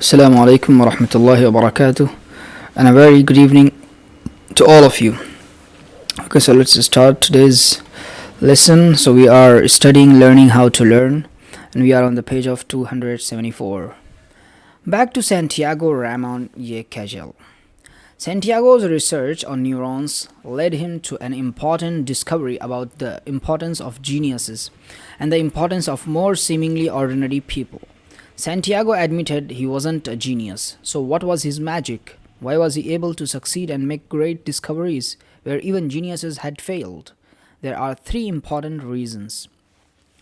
Assalamu alaikum wa rahmatullahi wa barakatuh, and a very good evening to all of you. Okay, so let's start today's lesson. So we are studying learning how to learn, and we are on the page of 274. Back to Santiago Ramon y Cajal. Santiago's research on neurons led him to an important discovery about the importance of geniuses and the importance of more seemingly ordinary people. Santiago admitted he wasn't a genius. So what was his magic? Why was he able to succeed and make great discoveries where even geniuses had failed? There are three important reasons.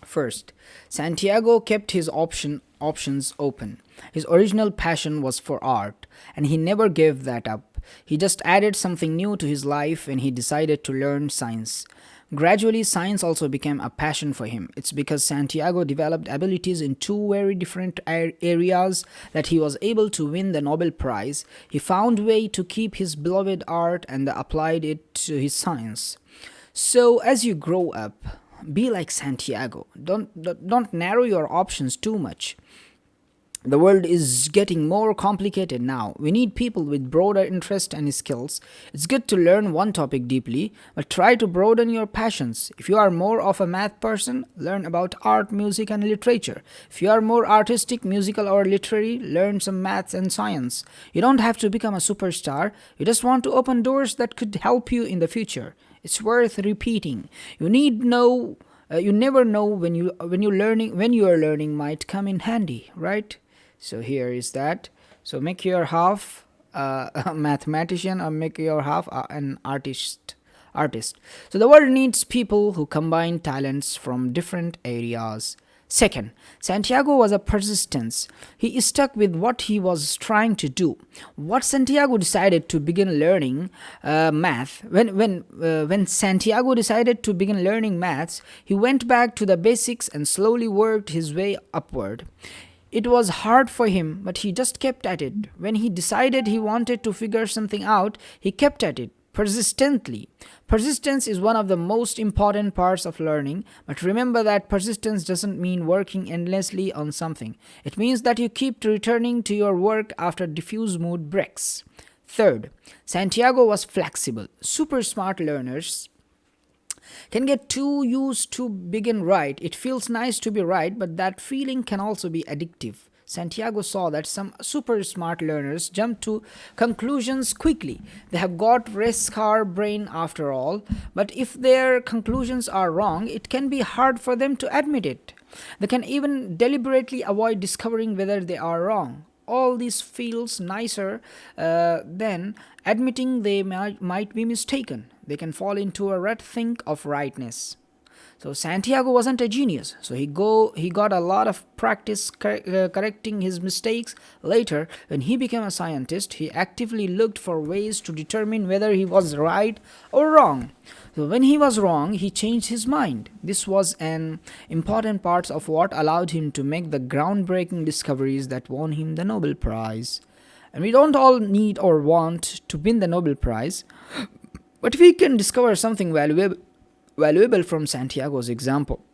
First, Santiago kept his options open. His original passion was for art, and he never gave that up. He just added something new to his life when he decided to learn science. Gradually, science also became a passion for him. It's because Santiago developed abilities in two very different areas that he was able to win the Nobel Prize. He found a way to keep his beloved art and applied it to his science. So, as you grow up, be like Santiago. Don't narrow your options too much. The world is getting more complicated now. We need people with broader interests and skills. It's good to learn one topic deeply, but try to broaden your passions. If you are more of a math person, learn about art, music, and literature. If you are more artistic, musical, or literary, learn some maths and science. You don't have to become a superstar. You just want to open doors that could help you in the future. It's worth repeating. You never know when you are learning might come in handy, right? So here is that. So make your half a mathematician or make your half an artist. So the world needs people who combine talents from different areas. Second, Santiago was a persistence. He stuck with what he was trying to do. What Santiago decided to begin learning math, when Santiago decided to begin learning maths, he went back to the basics and slowly worked his way upward. It was hard for him, but he just kept at it. When he decided he wanted to figure something out, he kept at it persistently. Persistence is one of the most important parts of learning, but remember that persistence doesn't mean working endlessly on something. It means that you keep returning to your work after diffuse mood breaks. Third, Santiago was flexible. Super smart learners can get too used to begin right. It feels nice to be right, but that feeling can also be addictive. Santiago saw that some super smart learners jump to conclusions quickly. They have got race-car brain after all, but if their conclusions are wrong, it can be hard for them to admit it. They can even deliberately avoid discovering whether they are wrong. All this feels nicer than admitting they might be mistaken. They can fall into a rut think of rightness. So Santiago wasn't a genius, so he got a lot of practice correcting his mistakes. Later, when he became a scientist, he actively looked for ways to determine whether he was right or wrong. So when he was wrong, he changed his mind. This was an important part of what allowed him to make the groundbreaking discoveries that won him the Nobel Prize. And we don't all need or want to win the Nobel Prize, but we can discover something valuable from Santiago's example.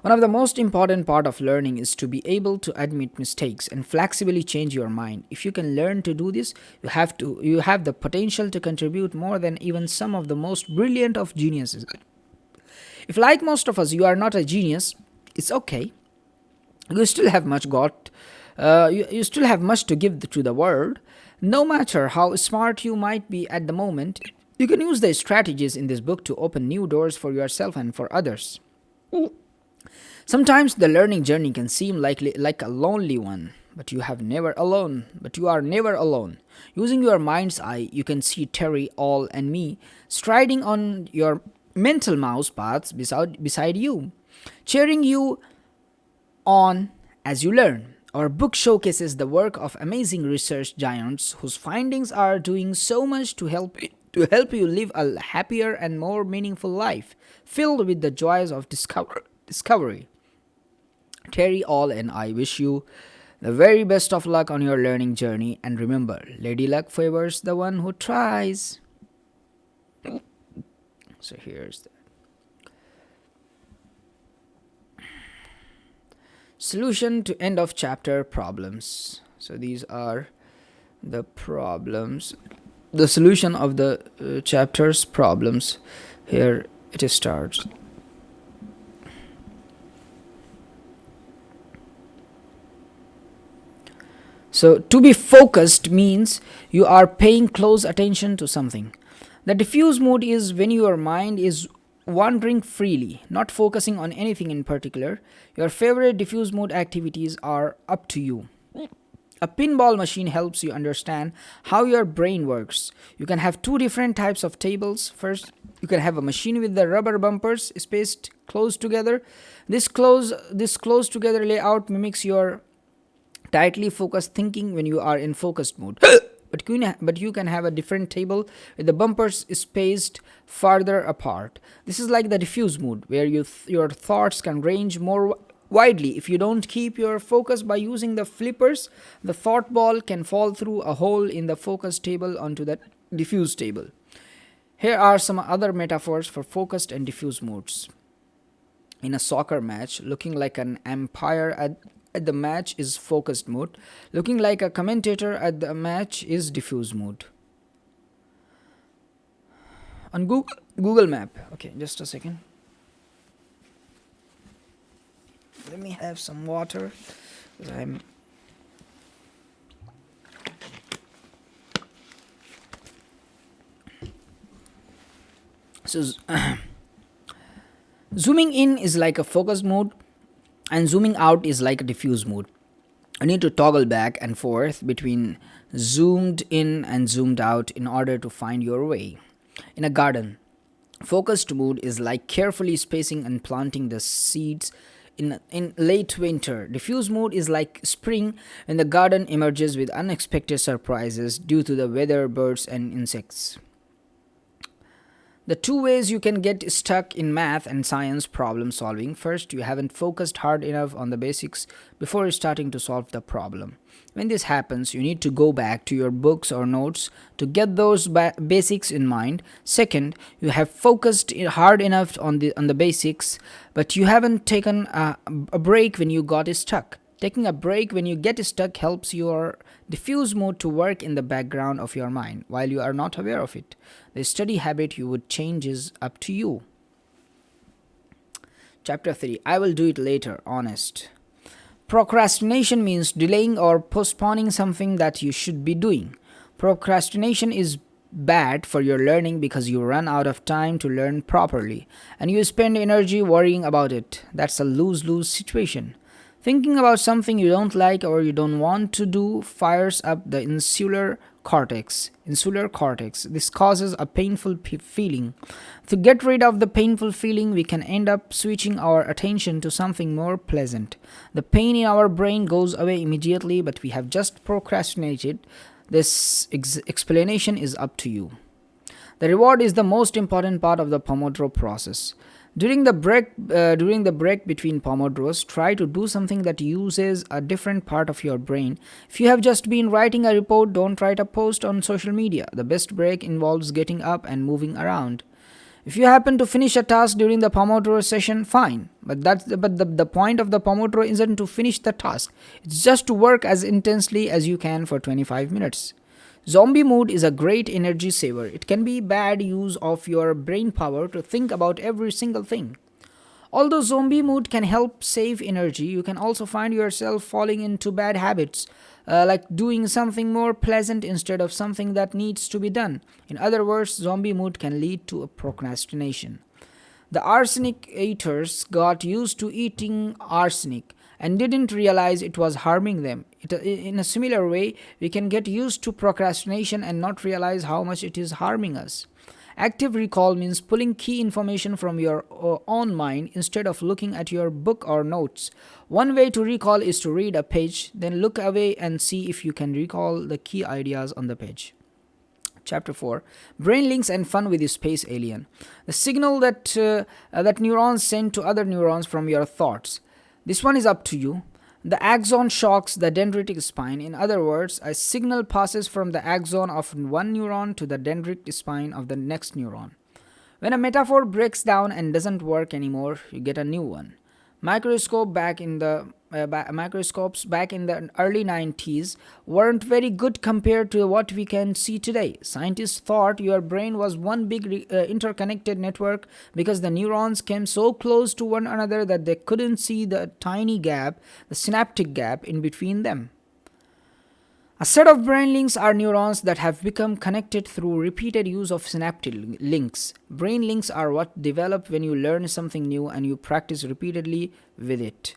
One of the most important part of learning is to be able to admit mistakes and flexibly change your mind. If you can learn to do this, you have the potential to contribute more than even some of the most brilliant of geniuses. If, like most of us, you are not a genius, it's okay. You still have much you still have much to give to the world. No matter how smart you might be at the moment, you can use the strategies in this book to open new doors for yourself and for others. Sometimes the learning journey can seem like a lonely one, but you are never alone. Using your mind's eye, you can see Terry, All, and me striding on your mental mouse paths beside you, cheering you on as you learn. Our book showcases the work of amazing research giants whose findings are doing so much to help you live a happier and more meaningful life, filled with the joys of discovery. Terry, All, and I wish you the very best of luck on your learning journey, and remember, Lady Luck favors the one who tries. So here's that. Solution to end of chapter problems. So these are the problems, the solution of the chapter's problems. Here it starts. So to be focused means you are paying close attention to something. The diffuse mood is when your mind is wandering freely, not focusing on anything in particular. Your favorite diffuse mood activities are up to you. A pinball machine helps you understand how your brain works. You can have two different types of tables. First, you can have a machine with the rubber bumpers spaced close together. This close together layout mimics your tightly focused thinking when you are in focused mode. But you can have a different table with the bumpers spaced farther apart. This is like the diffuse mood, where your thoughts can range more widely. If you don't keep your focus by using the flippers, the thought ball can fall through a hole in the focus table onto the diffuse table. Here are some other metaphors for focused and diffuse moods. In a soccer match, looking like an umpire at the match is focused mood. Looking like a commentator at the match is diffuse mood. On Google Map. Okay, just a second. Let me have some water, because I'm zooming in is like a focused mode, and zooming out is like a diffuse mode. You need to toggle back and forth between zoomed in and zoomed out in order to find your way. In a garden, focused mood is like carefully spacing and planting the seeds in late winter. Diffuse mood is like spring, when the garden emerges with unexpected surprises due to the weather, birds, and insects. The two ways you can get stuck in math and science problem solving. First, you haven't focused hard enough on the basics before starting to solve the problem. When this happens, you need to go back to your books or notes to get those basics in mind. Second, you have focused hard enough on the basics, but you haven't taken a break when you got stuck. Taking a break when you get stuck helps your diffuse mood to work in the background of your mind while you are not aware of it. The study habit you would change is up to you. Chapter 3. I will do it later. Honest. Procrastination means delaying or postponing something that you should be doing. Procrastination is bad for your learning because you run out of time to learn properly, and you spend energy worrying about it. That's a lose-lose situation. Thinking about something you don't like or you don't want to do fires up the insular cortex. This causes a painful feeling. To get rid of the painful feeling, we can end up switching our attention to something more pleasant. The pain in our brain goes away immediately, but we have just procrastinated. This explanation is up to you. The reward is the most important part of the Pomodoro process. During the break between Pomodoros, try to do something that uses a different part of your brain. If you have just been writing a report, don't write a post on social media. The best break involves getting up and moving around. If you happen to finish a task during the Pomodoro session, fine. But the point of the Pomodoro isn't to finish the task. It's just to work as intensely as you can for 25 minutes. Zombie mood is a great energy saver. It can be bad use of your brain power to think about every single thing. Although zombie mood can help save energy, you can also find yourself falling into bad habits, like doing something more pleasant instead of something that needs to be done. In other words, zombie mood can lead to a procrastination. The arsenic eaters got used to eating arsenic and didn't realize it was harming them. In a similar way, we can get used to procrastination and not realize how much it is harming us. Active recall means pulling key information from your own mind instead of looking at your book or notes. One way to recall is to read a page, then look away and see if you can recall the key ideas on the page. Chapter 4. Brain links and fun with the space alien. The signal that neurons send to other neurons from your thoughts. This one is up to you. The axon shocks the dendritic spine. In other words, a signal passes from the axon of one neuron to the dendritic spine of the next neuron. When a metaphor breaks down and doesn't work anymore, you get a new one. Microscope back in the microscopes back in the early 90s weren't very good compared to what we can see today. Scientists thought your brain was one big interconnected network because the neurons came so close to one another that they couldn't see the tiny gap, the synaptic gap in between them. A set of brain links are neurons that have become connected through repeated use of synaptic links. Brain links are what develop when you learn something new and you practice repeatedly with it.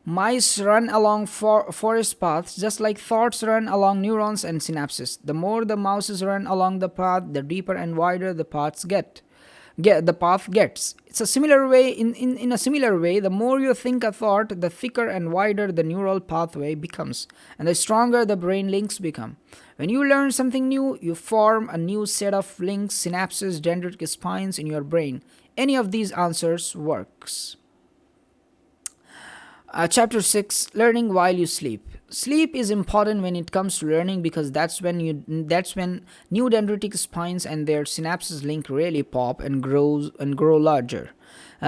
Mice run along forest paths just like thoughts run along neurons and synapses. The more the mouses run along the path, the deeper and wider the path gets. It's a similar way. In a similar way, the more you think a thought, the thicker and wider the neural pathway becomes, and the stronger the brain links become. When you learn something new, you form a new set of links, synapses, dendritic spines in your brain. Any of these answers works. Chapter 6: Learning while you sleep. Sleep is important when it comes to learning because that's when new dendritic spines and their synapses link really pop and grow larger.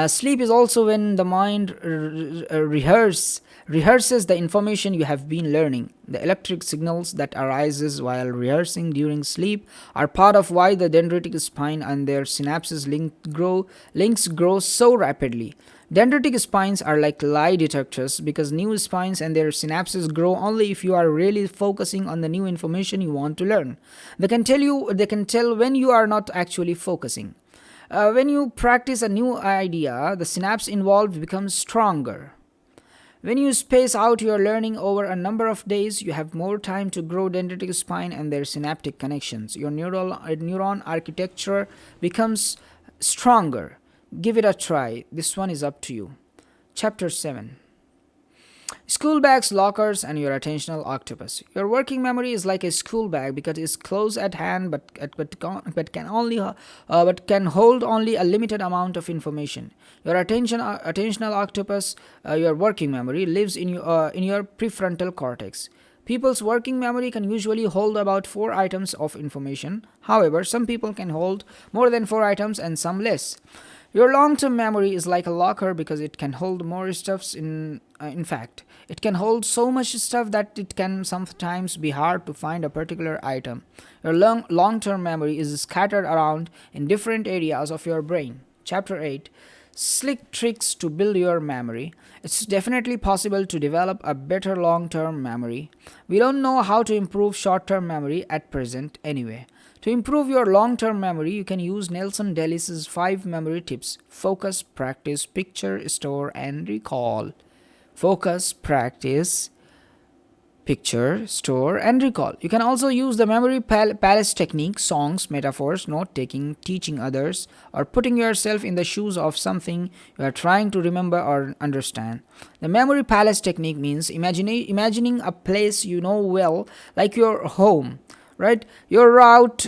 Sleep is also when the mind rehearses the information you have been learning. The electric signals that arises while rehearsing during sleep are part of why the dendritic spine and their synapses links grow so rapidly. Dendritic spines are like lie detectors because new spines and their synapses grow only if you are really focusing on the new information you want to learn. They can tell when you are not actually focusing. When you practice a new idea, the synapse involved becomes stronger. When you space out your learning over a number of days, you have more time to grow dendritic spine and their synaptic connections. Your neuron architecture becomes stronger. Give it a try. This one is up to you. Chapter 7. School bags, lockers, and your attentional octopus. Your working memory is like a school bag because it's close at hand, but can hold only a limited amount of information. Your attentional octopus, your working memory, lives in your prefrontal cortex. People's working memory can usually hold about 4 items of information. However, some people can hold more than 4 items and some less. Your long-term memory is like a locker because it can hold more stuffs. In fact, it can hold so much stuff that it can sometimes be hard to find a particular item. Your long-term memory is scattered around in different areas of your brain. Chapter 8. Slick tricks to build your memory. It's definitely possible to develop a better long-term memory. We don't know how to improve short-term memory at present anyway. To improve your long-term memory, you can use Nelson Dellis's 5 memory tips: focus, practice, picture, store, and recall. Focus, practice, picture, store, and recall. You can also use the memory palace technique: songs, metaphors, note-taking, teaching others, or putting yourself in the shoes of something you are trying to remember or understand. The memory palace technique means imagining a place you know well, like your home. Right, your route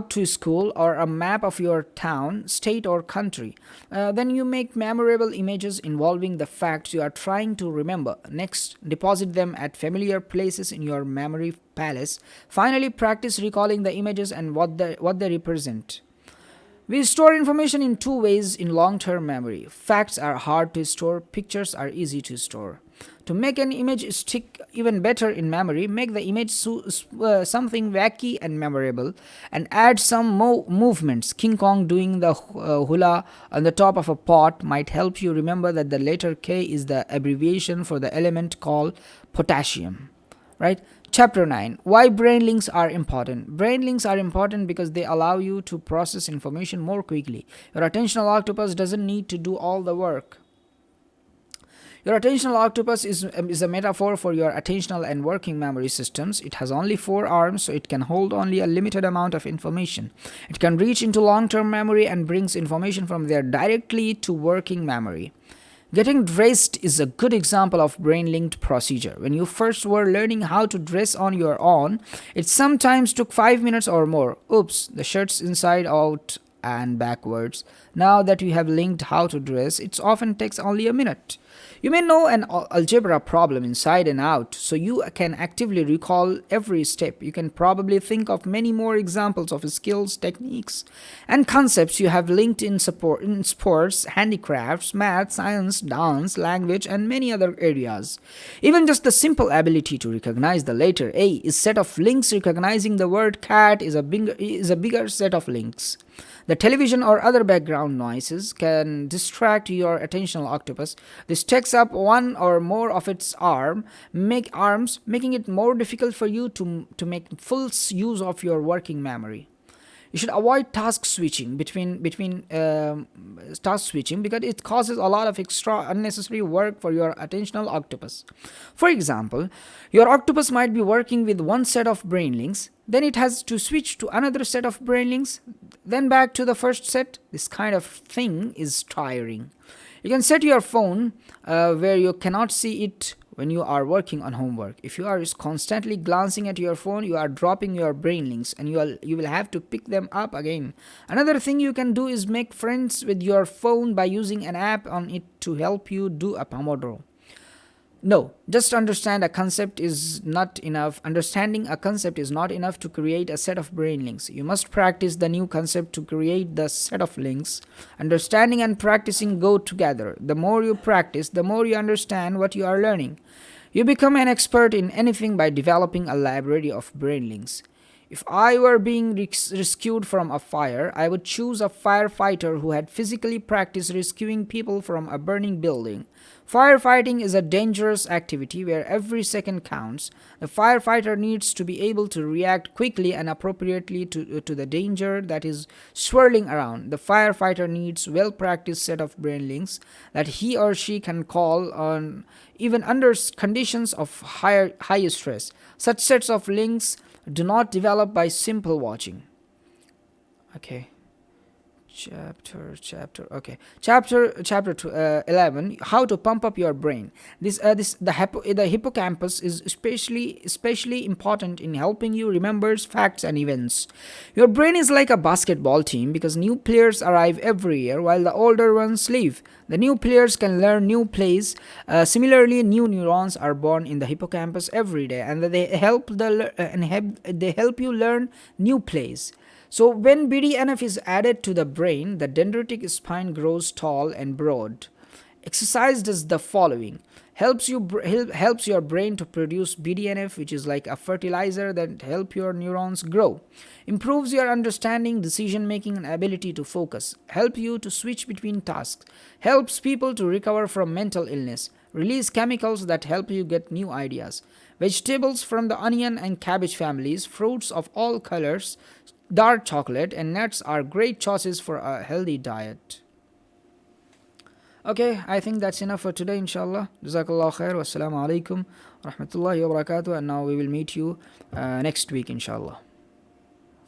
to school, or a map of your town, state, or country. Then you make memorable images involving the facts you are trying to remember. Next, deposit them at familiar places in your memory palace. Finally, practice recalling the images and what they represent. We store information in 2 ways in long-term memory. Facts are hard to store, pictures are easy to store. To make an image stick even better in memory, make the image something wacky and memorable, and add some movements. King Kong doing the hula on the top of a pot might help you remember that the letter K is the abbreviation for the element called potassium. Right? Chapter 9. Why brain links are important. Brain links are important because they allow you to process information more quickly. Your attentional octopus doesn't need to do all the work. Your attentional octopus is a metaphor for your attentional and working memory systems. It has only 4 arms, so it can hold only a limited amount of information. It can reach into long-term memory and brings information from there directly to working memory. Getting dressed is a good example of brain-linked procedure. When you first were learning how to dress on your own, it sometimes took 5 minutes or more. Oops, the shirt's inside out and backwards. Now that you have linked how to dress, it often takes only a minute. You may know an algebra problem inside and out, so you can actively recall every step. You can probably think of many more examples of skills, techniques, and concepts you have linked in sports, handicrafts, math, science, dance, language, and many other areas. Even just the simple ability to recognize the letter A is set of links. Recognizing the word cat is a bigger set of links. The television or other background noises can distract your attentional octopus. This takes up one or more of its arms, making it more difficult for you to make full use of your working memory. You should avoid task switching between task switching because it causes a lot of extra unnecessary work for your attentional octopus. For example, your octopus might be working with one set of brain links, then it has to switch to another set of brain links, then back to the first set. This kind of thing is tiring. You can set your phone where you cannot see it when you are working on homework. If you are constantly glancing at your phone, you are dropping your brain links and you will have to pick them up again. Another thing you can do is make friends with your phone by using an app on it to help you do a Pomodoro. No, just understanding a concept is not enough to create a set of brain links. You must practice the new concept to create the set of links. Understanding and practicing go together. The more you practice, the more you understand what you are learning. You become an expert in anything by developing a library of brain links. If I were being rescued from a fire, I would choose a firefighter who had physically practiced rescuing people from a burning building. Firefighting is a dangerous activity where every second counts. The firefighter needs to be able to react quickly and appropriately to the danger that is swirling around. The firefighter needs a well-practiced set of brain links that he or she can call on even under conditions of high stress. Such sets of links do not develop by simple watching. Okay. Chapter 11, how to pump up your brain. The hippocampus is especially important in helping you remember facts and events. Your brain is like a basketball team because new players arrive every year while the older ones leave. The new players can learn new plays. Similarly, new neurons are born in the hippocampus every day, and they help you learn new plays. So when BDNF is added to the brain, the dendritic spine grows tall and broad. Exercise does the following. Helps your brain to produce BDNF, which is like a fertilizer that helps your neurons grow. Improves your understanding, decision making, and ability to focus. Help you to switch between tasks. Helps people to recover from mental illness. Release chemicals that help you get new ideas. Vegetables from the onion and cabbage families, fruits of all colors, dark chocolate and nuts are great choices for a healthy diet. Okay, I think that's enough for today, inshallah. Jazakallah khair. Wassalamu alaikum rahmatullahi wa barakatuh. And now we will meet you next week, inshallah.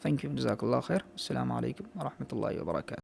Thank you. Jazakallah khair. Wassalamu alaikum rahmatullahi wa barakatuh.